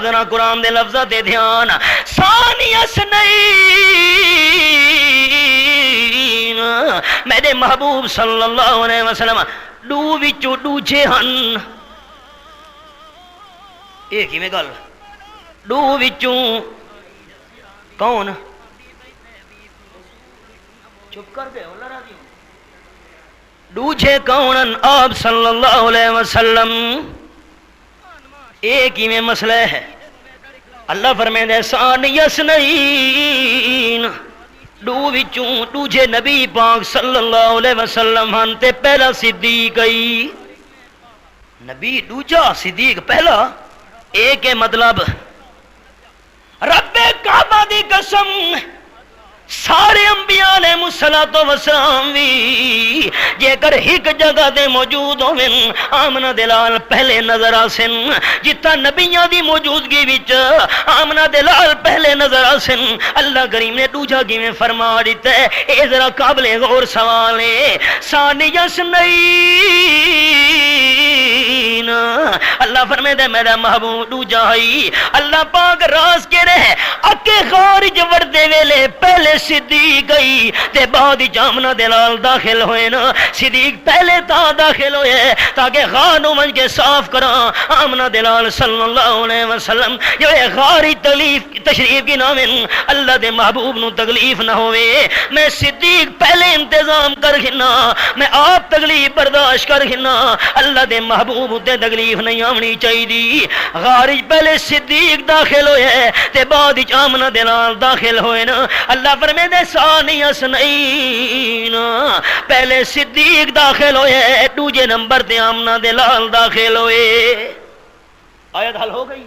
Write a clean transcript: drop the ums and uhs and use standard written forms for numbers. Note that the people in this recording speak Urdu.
ذرا قرآن دے لفظاں تے دھیان ثانی اثنین میرے محبوب صلی اللہ علیہ وسلم دو وچوں دوجے ہن یہ کیویں گل دو وچوں کون چپ کر گئے اللہ راضی ہوں دوجے کونن آپ صلی اللہ علیہ وسلم ایک ہی میں مسئلہ ہے اللہ فرمائے ثانی اثنین دو وچوں دوجے نبی پاک صلی اللہ علیہ وسلم ہن تے پہلا صدیق گئی نبی دوجا صدیق پہلا ایک ہے مطلب رب کعبہ دی قسم سارے انبیاء نے الصلاۃ والسلام بھی جے کر ایک جگہ دے موجود ہوون آمنہ دلال پہلے نظر آسن جتا نبیاں دی موجودگی وچ آمنہ دلال پہلے نظر آسن اللہ کریم نے دوجا کیویں فرما دیتا ہے اے ذرا قابل غور سوال ہے ثانی اثنین اللہ فرمائے میرا محبوب دوجا ہی اللہ پاک راز کے رہے اکے خارج وردے ویلے پہلے صدیق گئی تے بعد جامنہ دلال داخل ہوئے نا صدیق پہلے تا داخل ہوئے تاکہ خانو من کے صاف کرا آمنہ دلال صلی اللہ علیہ وسلم یہ غاری تشریف کی نامن اللہ دے محبوب نو تکلیف نہ ہوئے میں صدیق پہلے انتظام کر گھنا میں آپ تکلیف برداشت کر گھنا اللہ دے محبوب تے تکلیف نہیں آمنی چاہی دی غارج پہلے صدیق داخل ہوئے تے بعد آمنہ دلال داخل ہوئے نا اللہ فرمے دے ثانی اثنین پہلے صدیق داخل ہوئے دوجے نمبر تے آمنہ دلال داخل ہوئے آیت حل ہو گئی